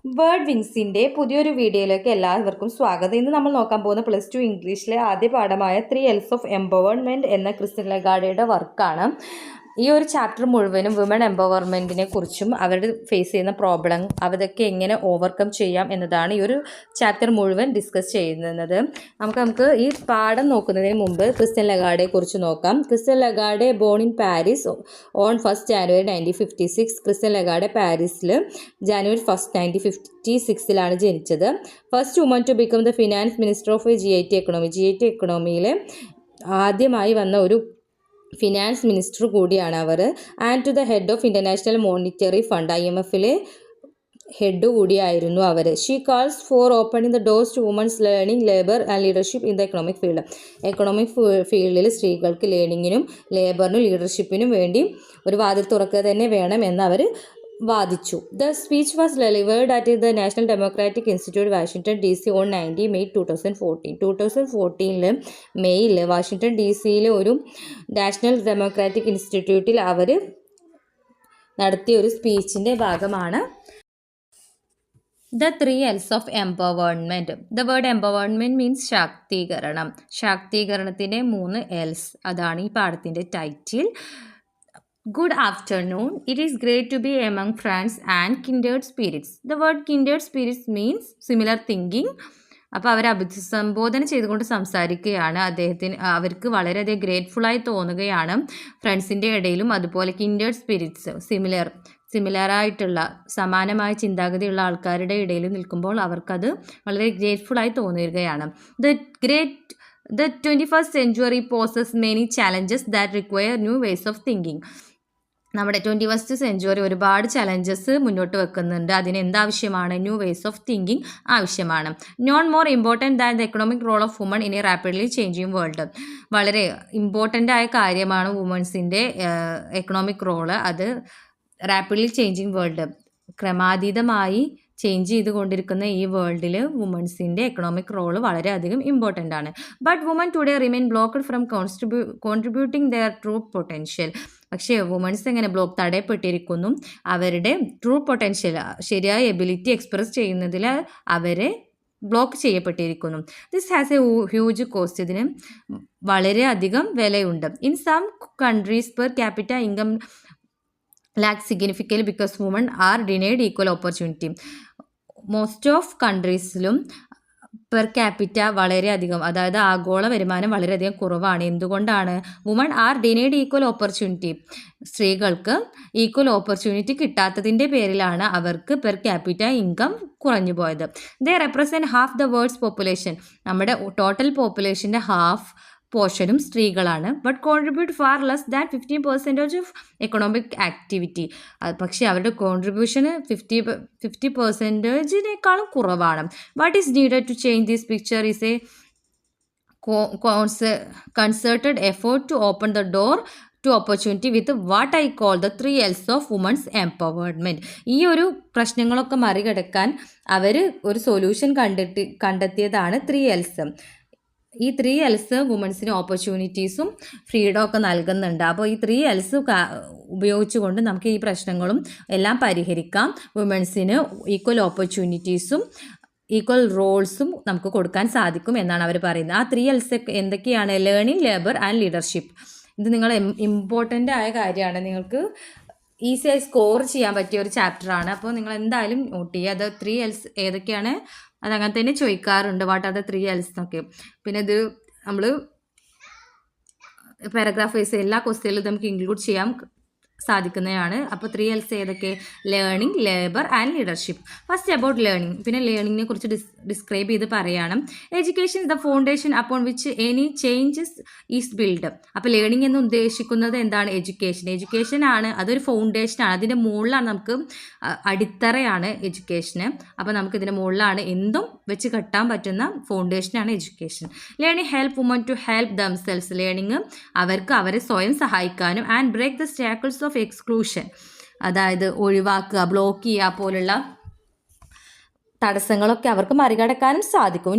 Word വിങ്സിൻ്റെ പുതിയൊരു വീഡിയോയിലേക്ക് എല്ലാവർക്കും സ്വാഗതം. ഇന്ന് നമ്മൾ നോക്കാൻ പോകുന്ന +2 ഇംഗ്ലീഷിലെ ആദ്യ പാഠമായ 3 L's of എംപവർമെൻറ്റ് എന്ന ക്രിസ്ത്യൻ ലഗാർഡയുടെ വർക്കാണ്. ഈ ഒരു ചാപ്റ്റർ മുഴുവനും വുമൺ എംപവർമെൻറ്റിനെ കുറിച്ചും അവരുടെ ഫേസ് ചെയ്യുന്ന പ്രോബ്ലം അതൊക്കെ എങ്ങനെ ഓവർകം ചെയ്യാം എന്നതാണ് ഈ ഒരു ചാപ്റ്റർ മുഴുവൻ ഡിസ്കസ് ചെയ്യുന്നത്. നമുക്ക് ഈ പാഠം നോക്കുന്നതിന് മുമ്പ് ക്രിസ്ത്യൻ ലഗാർഡയെ കുറിച്ച് നോക്കാം. Christine Lagarde born in Paris on 1 January 1956. Christine Lagarde പാരീസിൽ January 1, 1956 ജനിച്ചത്. First woman to become the finance minister of GIT economy. GIT എക്കണോമിയിലെ ആദ്യമായി വന്ന ഒരു ഫിനാൻസ് മിനിസ്റ്റർ കൂടിയാണ് അവർ. And to the head of international monetary fund, IMFലെ head കൂടിയായിരുന്നു അവർ. She calls for opening the doors to women's learning, labour and leadership in the economic field. Economic ഫീൽഡിൽ സ്ത്രീകൾക്ക് ലേണിങ്ങിനും ലേബറിനും ലീഡർഷിപ്പിനും വേണ്ടി ഒരു വാതിൽ തുറക്കുക തന്നെ വേണം എന്ന് അവർ വാദിച്ചു. The speech was delivered at the national democratic institute Washington DC on 19 May 2014. 2014 മെയ്യിൽ വാഷിംഗ്ടൺ DCയിലെ ഒരു നാഷണൽ ഡെമോക്രാറ്റിക് ഇൻസ്റ്റിറ്റ്യൂട്ടിൽ അവർ നടത്തിയ ഒരു സ്പീച്ചിൻ്റെ ഭാഗമാണ് The 3 L's of empowerment. The word empowerment means ശാക്തീകരണം. ശാക്തീകരണത്തിൻ്റെ 3 L's, അതാണ് ഈ പാഠത്തിൻ്റെ title. Good afternoon. It is great to be among friends and kindred spirits. The word kindred spirits means similar thinking. അപ്പോൾ അവർ അഭിസംബോധന ചെയ്തുകൊണ്ട് സംസാരിക്കുകയാണ്. അവർക്ക് വളരെയധികം ഗ്രേറ്റ്ഫുള്ളായി തോന്നുകയാണ് ഫ്രണ്ട്സിൻ്റെ ഇടയിലും അതുപോലെ കിൻഡേർഡ് സ്പിരിറ്റ്സ് സിമിലറായിട്ടുള്ള സമാനമായ ചിന്താഗതിയുള്ള ആൾക്കാരുടെ ഇടയിൽ നിൽക്കുമ്പോൾ അവർക്കത് വളരെ ഗ്രേറ്റ്ഫുള്ളായി തോന്നുകയാണ്. The 21st century poses many challenges that require new ways of thinking. നമ്മുടെ 21st century ഒരുപാട് ചലഞ്ചസ് മുന്നോട്ട് വെക്കുന്നുണ്ട്. അതിന് എന്താവശ്യമാണ്? ന്യൂ വേസ് ഓഫ് തിങ്കിങ് ആവശ്യമാണ്. None more important than the economic role of woman in a rapidly changing world. വളരെ important ആയ കാര്യമാണ് വുമൺസിൻ്റെ എക്കണോമിക് റോള്. അത് റാപ്പിഡ്ലി ചേഞ്ചിങ് വേൾഡ്, ക്രമാതീതമായി ചേഞ്ച് ചെയ്തുകൊണ്ടിരിക്കുന്ന ഈ വേൾഡിൽ വുമൺസിൻ്റെ എക്കണോമിക് റോള് വളരെയധികം ഇമ്പോർട്ടൻ്റ് ആണ്. But woman today remain blocked from contributing their true potential. പക്ഷേ വുമൺസ് എങ്ങനെ തടയപ്പെട്ടിരിക്കുന്നു? അവരുടെ ട്രൂ പൊട്ടൻഷ്യൽ, ശരിയായ എബിലിറ്റി എക്സ്പ്രസ് ചെയ്യുന്നതിൽ അവരെ ബ്ലോക്ക് ചെയ്യപ്പെട്ടിരിക്കുന്നു. This has a huge cost. ഇതിന് വളരെയധികം വിലയുണ്ട്. In some countries per capita income lack significantly because women are denied equal opportunity. Most of കൺട്രീസിലും പെർ ക്യാപിറ്റ വളരെയധികം, അതായത് ആഗോള വരുമാനം വളരെയധികം കുറവാണ്. എന്തുകൊണ്ടാണ്? Women are denied equal opportunity. സ്ത്രീകൾക്ക് ഈക്വൽ ഓപ്പർച്യൂണിറ്റി കിട്ടാത്തതിൻ്റെ പേരിലാണ് അവർക്ക് പെർ ക്യാപിറ്റ ഇൻകം കുറഞ്ഞു പോയത്. They represent half the world's population. നമ്മുടെ ടോട്ടൽ പോപ്പുലേഷൻ്റെ ഹാഫ് പോർഷനും സ്ത്രീകളാണ്. But contribute far less than 15% of economic activity. പക്ഷേ അവരുടെ കോൺട്രിബ്യൂഷന് 50%-നേക്കാളും കുറവാണ്. What is needed to change this picture is a concerted effort to open the door to opportunity with what I call the 3 L's of women's empowerment. ഈ ഒരു പ്രശ്നങ്ങളൊക്കെ മറികടക്കാൻ അവർ ഒരു സൊല്യൂഷൻ കണ്ടെത്തിയതാണ് 3 L's. ഈ 3 L's വുമൻസിന് ഓപ്പർച്യൂണിറ്റീസും ഫ്രീഡം ഒക്കെ നൽകുന്നുണ്ട്. അപ്പോൾ ഈ 3 L's ഉപയോഗിച്ചുകൊണ്ട് നമുക്ക് ഈ പ്രശ്നങ്ങളും എല്ലാം പരിഹരിക്കാം. വുമൻസിന് ഈക്വൽ ഓപ്പർച്യൂണിറ്റീസും ഈക്വൽ റോൾസും നമുക്ക് കൊടുക്കാൻ സാധിക്കും എന്നാണ് അവർ പറയുന്നത്. ആ 3 L's എന്തൊക്കെയാണ്? Learning, labour and leadership. ഇത് നിങ്ങൾ ഇമ്പോർട്ടൻ്റ് ആയ കാര്യമാണ്. നിങ്ങൾക്ക് ഈസിയായി സ്കോർ ചെയ്യാൻ പറ്റിയ ഒരു ചാപ്റ്ററാണ്. അപ്പോൾ നിങ്ങൾ എന്തായാലും നോട്ട് ചെയ്യുക. അത് 3 L's ഏതൊക്കെയാണ്? അതങ്ങനെ തന്നെ ചോദിക്കാറുണ്ട്, വാട്ട് ആർ ദ 3 L's എന്നൊക്കെ. പിന്നെ ഇത് നമ്മൾ പാരഗ്രാഫ് വൈസ് എല്ലാ ക്വസ്റ്റ്യനിലും നമുക്ക് ഇൻക്ലൂഡ് ചെയ്യാൻ സാധിക്കുന്നതാണ്. അപ്പോൾ 3 L's ഏതൊക്കെ? Learning, labour and leadership. First about learning. പിന്നെ ലേണിങ്ങിനെ കുറിച്ച് ഡിസ്ക്രൈബ് ചെയ്ത് പറയണം. Education is the foundation upon which any changes is build. അപ്പോൾ ലേണിംഗ് എന്ന് ഉദ്ദേശിക്കുന്നത് എന്താണ്? എഡ്യൂക്കേഷൻ ആണ്. അതൊരു ഫൗണ്ടേഷനാണ്. അതിൻ്റെ മുകളിലാണ് നമുക്ക് അടിത്തറയാണ് എഡ്യൂക്കേഷന്. അപ്പോൾ നമുക്ക് ഇതിൻ്റെ മുകളിലാണ് എന്തും വെച്ച് കെട്ടാൻ പറ്റുന്ന ഫൗണ്ടേഷനാണ് education. Learning help woman to help themselves. Learning അവർക്ക് അവരെ സ്വയം സഹായിക്കാനും and break the shackles of exclusion, അതായത് ഒഴിവാക്കുക, ബ്ലോക്ക് ചെയ്യുക പോലുള്ള തടസ്സങ്ങളൊക്കെ അവർക്ക് മറികടക്കാനും സാധിക്കും.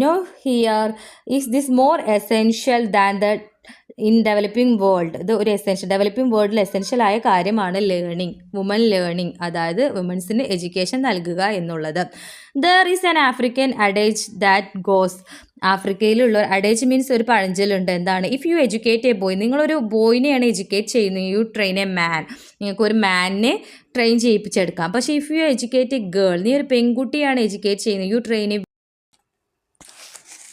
Here is this more essential than the in developing world ഇത് ഒരു ഡെവലപ്പിംഗ് വേൾഡിൽ എസെൻഷ്യലായ കാര്യമാണ് ലേണിംഗ്, വുമൻ ലേണിംഗ്, അതായത് വുമൻസിന് എഡ്യൂക്കേഷൻ നൽകുക എന്നുള്ളത്. There is an African adage that goes, ആഫ്രിക്കയിലുള്ള അഡേജ് മീൻസ് ഒരു പഴഞ്ചൊല്ലുണ്ട്. എന്താണ്? If you educate a boy, നിങ്ങളൊരു ബോയിനെയാണ് എഡ്യൂക്കേറ്റ് ചെയ്യുന്നത്, യു ട്രെയിൻ എ മാൻ, നിങ്ങൾക്ക് ഒരു മാനിനെ ട്രെയിൻ ചെയ്യിപ്പിച്ചെടുക്കാം. പക്ഷേ if you educate a girl, നീ ഒരു പെൺകുട്ടിയാണ് എഡ്യൂക്കേറ്റ് ചെയ്യുന്നത്, യു ട്രെയിൻ എ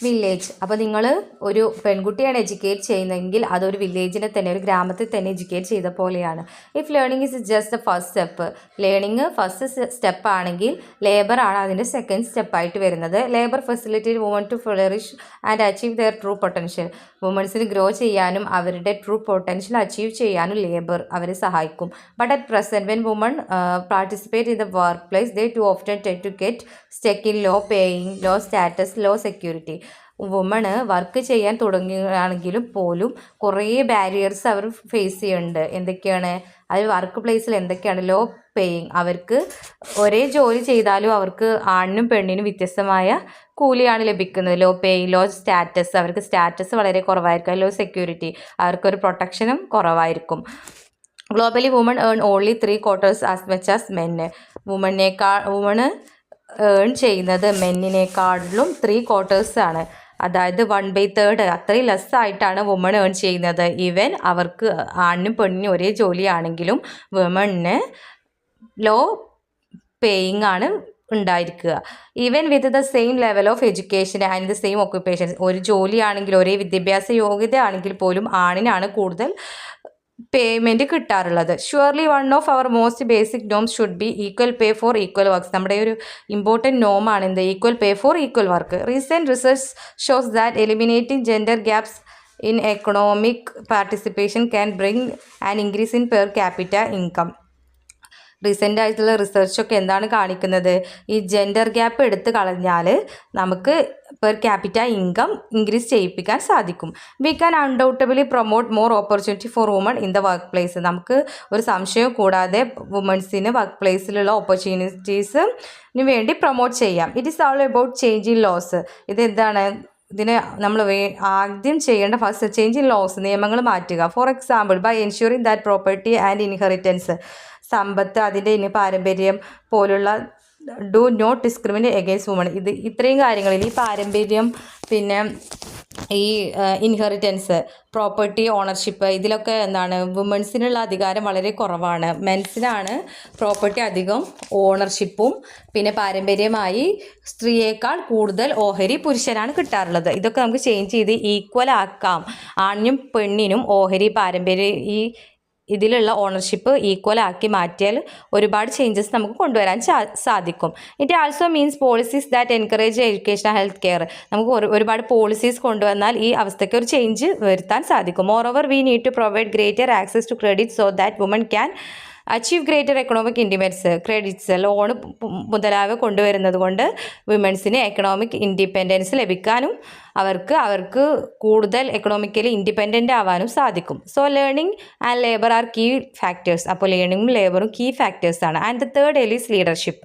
വില്ലേജ്. അപ്പോൾ നിങ്ങൾ ഒരു പെൺകുട്ടിയാണ് എഡ്യൂക്കേറ്റ് ചെയ്യുന്നതെങ്കിൽ അതൊരു വില്ലേജിനെ തന്നെ, ഒരു ഗ്രാമത്തിൽ തന്നെ എഡ്യൂക്കേറ്റ് ചെയ്ത പോലെയാണ്. If learning is just the first step, learning first step ആണെങ്കിൽ ലേബർ ആണ് അതിൻ്റെ സെക്കൻഡ് സ്റ്റെപ്പായിട്ട് വരുന്നത്. Labour facilitate woman to flourish and achieve their true potential, വുമൺസിന് ഗ്രോ ചെയ്യാനും അവരുടെ ട്രൂ പൊട്ടൻഷ്യൽ അച്ചീവ് ചെയ്യാനും ലേബർ അവരെ സഹായിക്കും. But at present when woman participate in the work place they too often tend to get stuck in low paying, low status, low security. Woman work ചെയ്യാൻ തുടങ്ങുകയാണെങ്കിലും പോലും കുറേ barriers അവർ face ചെയ്യുന്നുണ്ട്. എന്തൊക്കെയാണ് അത്? Work പ്ലേസിൽ എന്തൊക്കെയാണ്? ലോ പേയിങ്, അവർക്ക് ഒരേ ജോലി ചെയ്താലും അവർക്ക് ആണിനും പെണ്ണിനും വ്യത്യസ്തമായ കൂലിയാണ് ലഭിക്കുന്നത്. ലോ പേയിങ്, ലോ സ്റ്റാറ്റസ്, അവർക്ക് സ്റ്റാറ്റസ് വളരെ കുറവായിരിക്കും. ലോ സെക്യൂരിറ്റി, അവർക്കൊരു പ്രൊട്ടക്ഷനും കുറവായിരിക്കും. Globally woman earn only 3/4 as much as മെന്ന്, വുമണ് ഏൺ ചെയ്യുന്നത് മെന്നിനേക്കാളിലും 3/4 ആണ്, അതായത് 1/3 അത്രയും ലെസ് ആയിട്ടാണ് വുമൺ ഏൺ ചെയ്യുന്നത്. ഈവൻ അവർക്ക് ആണിനും പെണ്ണിനും ഒരേ ജോലിയാണെങ്കിലും വുമണിന് ലോ പേയിങ് ആണ് ഉണ്ടായിരിക്കുക. Even with the same level of education and the same occupation, ഒരു ജോലിയാണെങ്കിൽ ഒരേ വിദ്യാഭ്യാസ യോഗ്യത ആണെങ്കിൽ പോലും ആണിനാണ് കൂടുതൽ പേയ്മെൻറ്റ് കിട്ടാറുള്ളത്. Surely one of our most basic norms should be equal pay for equal works, നമ്മുടെ ഒരു ഇമ്പോർട്ടൻറ്റ് നോമാണ് എന്ത്? Equal pay for equal work. Recent research shows that eliminating gender gaps in economic participation can bring an increase in per capita income. Recent ആയിട്ടുള്ള റിസർച്ചൊക്കെ എന്താണ് കാണിക്കുന്നത്? ഈ gender gap എടുത്ത് കളഞ്ഞാൽ നമുക്ക് പെർ ക്യാപിറ്റ ഇൻകം ഇൻക്രീസ് ചെയ്യിപ്പിക്കാൻ സാധിക്കും. We can undoubtedly promote more opportunity for woman in the work place, നമുക്ക് ഒരു സംശയവും കൂടാതെ വുമൺസിന് വർക്ക് പ്ലേസിലുള്ള ഓപ്പർച്യൂണിറ്റീസിന് വേണ്ടി പ്രൊമോട്ട് ചെയ്യാം. It is all about change in laws. ഇതെന്താണ്? ഇതിന് നമ്മൾ ആദ്യം ചെയ്യേണ്ട ഫസ്റ്റ് ചേഞ്ച് ഇൻ ലോസ്, നിയമങ്ങൾ മാറ്റുക. For example by ensuring that property and inheritance, സമ്പത്ത്, അതിൻ്റെ പാരമ്പര്യം പോലുള്ള do not discriminate against woman. ഇത്രയും കാര്യങ്ങളിൽ ഈ പാരമ്പര്യം, പിന്നെ ഈ ഇൻഹെറിറ്റൻസ്, പ്രോപ്പർട്ടി ഓണർഷിപ്പ്, ഇതിലൊക്കെ എന്താണ്? വുമൺസിനുള്ള അധികാരം വളരെ കുറവാണ്. മെൻസിനാണ് പ്രോപ്പർട്ടി അധികം, ഓണർഷിപ്പും പിന്നെ പാരമ്പര്യമായി സ്ത്രീയേക്കാൾ കൂടുതൽ ഓഹരി പുരുഷനാണ് കിട്ടാറുള്ളത്. ഇതൊക്കെ നമുക്ക് ചേഞ്ച് ചെയ്ത് ഈക്വൽ ആക്കാം. ആണിനും പെണ്ണിനും ഓഹരി, പാരമ്പര്യം, ഇതിലുള്ള ഓണർഷിപ്പ് ഈക്വൽ ആക്കി മാറ്റിയാൽ ഒരുപാട് ചേഞ്ചസ് നമുക്ക് കൊണ്ടുവരാൻ സാധിക്കും. It also means policies that encourage education, health care. നമുക്ക് ഒരുപാട് പോളിസീസ് കൊണ്ടുവന്നാൽ ഈ അവസ്ഥയ്ക്ക് ഒരു ചേഞ്ച് വരുത്താൻ സാധിക്കും. Moreover we need to provide greater access to credit so that woman can achieve greater economic independence. Credits, loan മുതലായവ കൊണ്ടുവരുന്നത് കൊണ്ട് വിമൻസിന് എക്കണോമിക് ഇൻഡിപെൻഡൻസ് ലഭിക്കാനും അവർക്ക് കൂടുതൽ എക്കണോമിക്കലി ഇൻഡിപെൻഡൻ്റ് ആവാനും സാധിക്കും. So learning and labour are key factors. അപ്പോൾ ലേണിംഗും ലേബറും കീ ഫാക്ടേഴ്സാണ്. And the third L is leadership.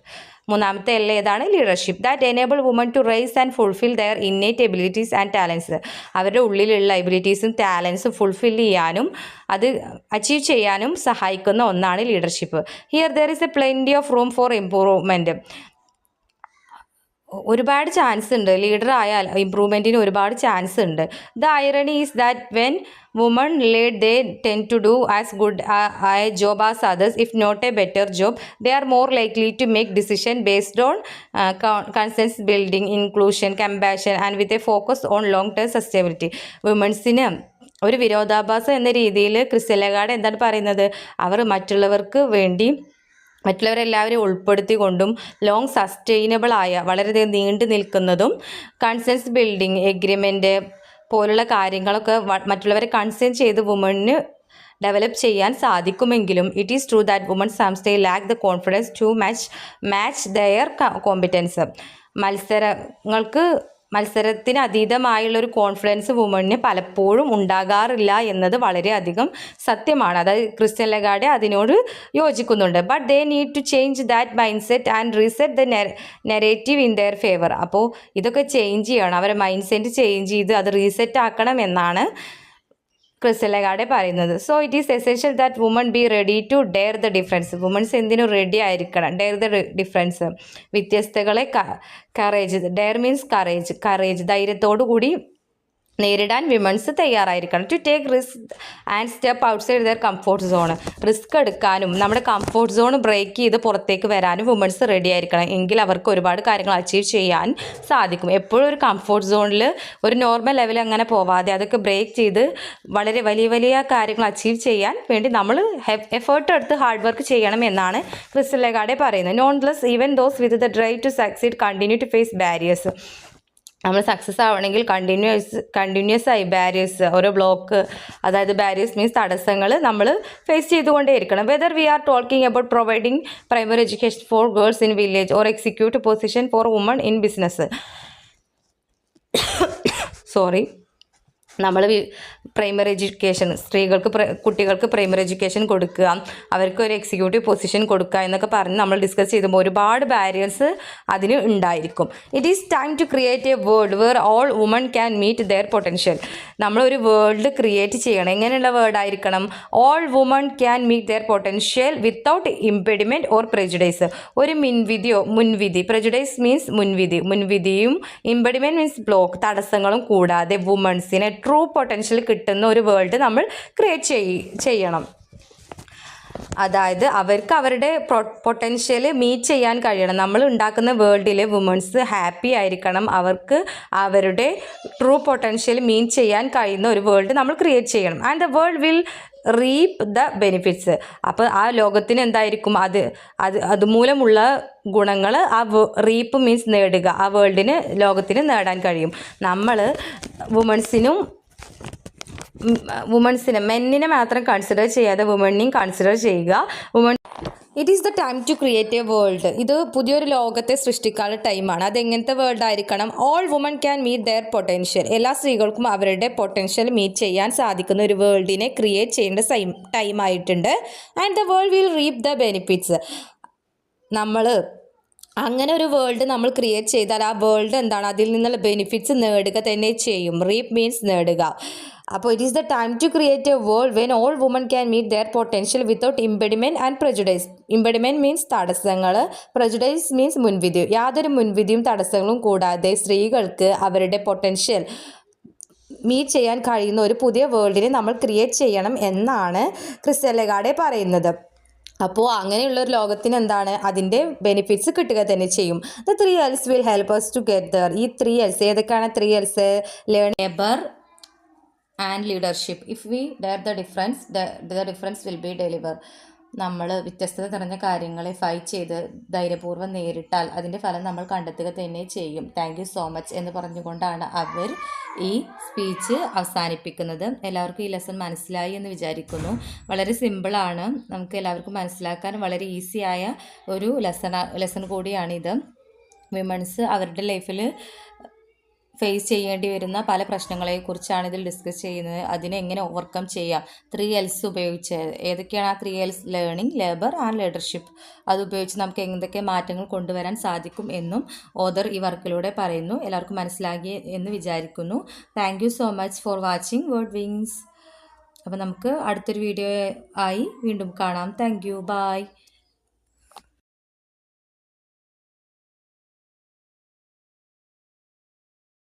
മൂന്നാമത്തെ എൽ ഏതാണ്? Leadership. That enable woman to rise and fulfil their innate abilities and talents. അവരുടെ ഉള്ളിലുള്ള എബിലിറ്റീസും ടാലൻസും ഫുൾഫിൽ ചെയ്യാനും അത് അച്ചീവ് ചെയ്യാനും സഹായിക്കുന്ന ഒന്നാണ് leadership. Here there is A plenty of room for improvement. ഒരുപാട് ചാൻസ് ഉണ്ട്. ലീഡർ ആയാൽ ഇമ്പ്രൂവ്മെൻറ്റിന് ഒരുപാട് ചാൻസ് ഉണ്ട്. The irony is that when woman lead they tend to do as good a job as others, if not a better job. They are more likely to make decision based on consensus building, inclusion, compassion and with a focus on long term sustainability. വുമൺസിന് ഒരു വിരോധാഭാസം എന്ന രീതിയിൽ crystal Lagarde എന്താണ് പറയുന്നത്? അവർ മറ്റുള്ളവരെല്ലാവരെയും ഉൾപ്പെടുത്തിക്കൊണ്ടും long സസ്റ്റൈനബിളായ, വളരെയധികം നീണ്ടു നിൽക്കുന്നതും conscience building, agreement പോലുള്ള കാര്യങ്ങളൊക്കെ മറ്റുള്ളവരെ കൺസേൺ ചെയ്ത് വുമണിന് ഡെവലപ്പ് ചെയ്യാൻ സാധിക്കുമെങ്കിലും it is true that woman സംസ്റ്റേ lack the confidence to match their competence. മത്സരത്തിന് അതീതമായുള്ളൊരു കോൺഫിഡൻസ് വുമണിന് പലപ്പോഴും ഉണ്ടാകാറില്ല എന്നത് വളരെയധികം സത്യമാണ്. അതായത് ക്രിസ്റ്റൽ ലഗാർഡ് അതിനോട് യോജിക്കുന്നുണ്ട്. But they need to change that mind set and reset the narrative in their favour. അപ്പോൾ ഇതൊക്കെ ചേഞ്ച് ചെയ്യണം, അവരെ മൈൻഡ് സെറ്റ് ചേഞ്ച് ചെയ്ത് അത് റീസെറ്റ് ആക്കണം എന്നാണ് ക്രിസ്റ്റൽ ലഗാർഡെ പറയുന്നത്. So it is essential that woman be ready to dare the difference. Womens എന്തിനും റെഡി ആയിരിക്കണം. ഡെയർ ദ ഡിഫറൻസ്, വ്യത്യസ്തകളെ കറേജ്. ഡെയർ മീൻസ് കറേജ് ധൈര്യത്തോടു കൂടി നേരിടാൻ വിമൻസ് തയ്യാറായിരിക്കണം. To take risk and step outside their comfort zone. Risk എടുക്കാനും നമ്മുടെ comfort zone break ചെയ്ത് പുറത്തേക്ക് വരാനും വുമൻസ് റെഡി ആയിരിക്കണം. എങ്കിൽ അവർക്ക് ഒരുപാട് കാര്യങ്ങൾ അച്ചീവ് ചെയ്യാൻ സാധിക്കും. എപ്പോഴും ഒരു കംഫോർട്ട് സോണിൽ ഒരു നോർമൽ ലെവൽ അങ്ങനെ പോവാതെ അതൊക്കെ ബ്രേക്ക് ചെയ്ത് വളരെ വലിയ വലിയ കാര്യങ്ങൾ അച്ചീവ് ചെയ്യാൻ വേണ്ടി നമ്മൾ എഫേർട്ട് എടുത്ത് ഹാർഡ് വർക്ക് ചെയ്യണം എന്നാണ് ക്രിസ്റ്റൽ ലഗാർഡെ പറയുന്നത്. Nonetheless even those with the drive to succeed continue to face barriers. നമ്മൾ സക്സസ് ആവണമെങ്കിൽ കണ്ടിന്യൂസ് ആയി ബാരിയേഴ്സ്, ഓരോ ബ്ലോക്ക്, അതായത് ബാരിയേഴ്സ് മീൻസ് തടസ്സങ്ങൾ നമ്മൾ ഫേസ് ചെയ്തുകൊണ്ടേയിരിക്കണം. Whether we are talking about providing primary education for girls in village or executive position for woman in business. നമ്മൾ primary education, കുട്ടികൾക്ക് പ്രൈമറി എഡ്യൂക്കേഷൻ കൊടുക്കുക, അവർക്ക് ഒരു എക്സിക്യൂട്ടീവ് പൊസിഷൻ കൊടുക്കുക എന്നൊക്കെ പറഞ്ഞ് നമ്മൾ ഡിസ്കസ് ചെയ്തുമ്പോൾ ഒരുപാട് ബാരിയേഴ്സ് അതിന് ഉണ്ടായിരിക്കും. It is time to create a world where all woman can meet their potential. നമ്മളൊരു വേൾഡ് ക്രിയേറ്റ് ചെയ്യണം. എങ്ങനെയുള്ള വേൾഡ് ആയിരിക്കണം? All woman can meet their potential without impediment or prejudice. ഒരു മുൻവിധി, പ്രെജുഡൈസ് മീൻസ് മുൻവിധിയും ഇംപെഡിമെൻറ്റ് മീൻസ് ബ്ലോക്ക്, തടസ്സങ്ങളും കൂടാതെ വുമൺസിനെ true potential കിട്ടുന്ന ഒരു വേൾഡ് നമ്മൾ ക്രിയേറ്റ് ചെയ്യണം. അതായത് അവർക്ക് അവരുടെ പൊട്ടൻഷ്യൽ മീറ്റ് ചെയ്യാൻ കഴിയണം. നമ്മൾ ഉണ്ടാക്കുന്ന വേൾഡിൽ വുമൺസ് ഹാപ്പി ആയിരിക്കണം. അവർക്ക് അവരുടെ ട്രൂ പൊട്ടൻഷ്യൽ മീറ്റ് ചെയ്യാൻ കഴിയുന്ന ഒരു വേൾഡ് നമ്മൾ ക്രിയേറ്റ് ചെയ്യണം. And the world will reap the benefits. അപ്പോൾ ആ ലോകത്തിന് എന്തായിരിക്കും, അതുമൂലമുള്ള ഗുണങ്ങൾ ആ റീപ്പ് മീൻസ് നേടുക, ആ ലോകത്തിന് നേടാൻ കഴിയും. നമ്മൾ മെന്നിനെ മാത്രം കൺസിഡർ ചെയ്യാതെ വുമണിനെയും കൺസിഡർ ചെയ്യുക. It is the time to create a world. ഇത് പുതിയൊരു ലോകത്തെ സൃഷ്ടിക്കാനുള്ള ടൈമാണ്. അതെങ്ങനത്തെ വേൾഡ് ആയിരിക്കണം? All woman can meet their potential. എല്ലാ സ്ത്രീകൾക്കും അവരുടെ പൊട്ടൻഷ്യൽ മീറ്റ് ചെയ്യാൻ സാധിക്കുന്ന ഒരു വേൾഡിനെ ക്രിയേറ്റ് ചെയ്യേണ്ട ടൈമായിട്ടുണ്ട്. And the world will reap the benefits. നമ്മൾ അങ്ങനെ ഒരു വേൾഡ് നമ്മൾ ക്രിയേറ്റ് ചെയ്താൽ ആ വേൾഡ് എന്താണ്, അതിൽ നിന്നുള്ള ബെനിഫിറ്റ്സ് നേടുക തന്നെ ചെയ്യും. റീപ്പ് മീൻസ് നേടുക. അപ്പോൾ it is the time to create a world when all woman can meet their potential without impediment and prejudice. Impediment means തടസ്സങ്ങൾ, പ്രെജുഡൈസ് മീൻസ് മുൻവിധി. യാതൊരു മുൻവിധിയും തടസ്സങ്ങളും കൂടാതെ സ്ത്രീകൾക്ക് അവരുടെ പൊട്ടൻഷ്യൽ മീറ്റ് ചെയ്യാൻ കഴിയുന്ന ഒരു പുതിയ വേൾഡിനെ നമ്മൾ ക്രിയേറ്റ് ചെയ്യണം എന്നാണ് ക്രിസ്റ്റൽ ലഗാർഡെ പറയുന്നത്. അപ്പോൾ അങ്ങനെയുള്ള ഒരു ലോകത്തിന് എന്താണ്, അതിൻ്റെ ബെനിഫിറ്റ്സ് കിട്ടുക തന്നെ ചെയ്യും. The 3 Ls will help us to get there. ഈ 3 Ls ഏതൊക്കെയാണ്? 3 Ls learn, labour and leadership. If we dare the difference will be deliver. നമ്മൾ വ്യത്യസ്തത നിറഞ്ഞ കാര്യങ്ങളെ ഫൈറ്റ് ചെയ്ത് ധൈര്യപൂർവ്വം നേരിട്ടാൽ അതിൻ്റെ ഫലം നമ്മൾ കണ്ടെത്തുക തന്നെ ചെയ്യും. താങ്ക് യു സോ മച്ച് എന്ന് പറഞ്ഞുകൊണ്ടാണ് അവർ ഈ സ്പീച്ച് അവസാനിപ്പിക്കുന്നത്. എല്ലാവർക്കും ഈ ലെസൺ മനസ്സിലായി എന്ന് വിചാരിക്കുന്നു. വളരെ സിമ്പിളാണ്, നമുക്ക് എല്ലാവർക്കും മനസ്സിലാക്കാൻ വളരെ ഈസിയായ ഒരു ലെസൺ കൂടിയാണിത്. വിമൻസ് അവരുടെ ലൈഫിൽ ഫേസ് ചെയ്യേണ്ടി വരുന്ന പല പ്രശ്നങ്ങളെക്കുറിച്ചാണ് ഇതിൽ ഡിസ്കസ് ചെയ്യുന്നത്. അതിനെ എങ്ങനെ ഓവർകം ചെയ്യാം, 3 Ls ഉപയോഗിച്ച്. ഏതൊക്കെയാണ് ആ 3 Ls? Learning, labour and leadership. അതുപയോഗിച്ച് നമുക്ക് എന്തൊക്കെ മാറ്റങ്ങൾ കൊണ്ടുവരാൻ സാധിക്കും എന്നും ഓദർ ഈ വർക്കിലൂടെ പറയുന്നു. എല്ലാവർക്കും മനസ്സിലാക്കി എന്ന് വിചാരിക്കുന്നു. Thank you so much for watching word wings. അപ്പോൾ നമുക്ക് അടുത്തൊരു വീഡിയോ ആയി വീണ്ടും കാണാം. Thank you. ബൈ.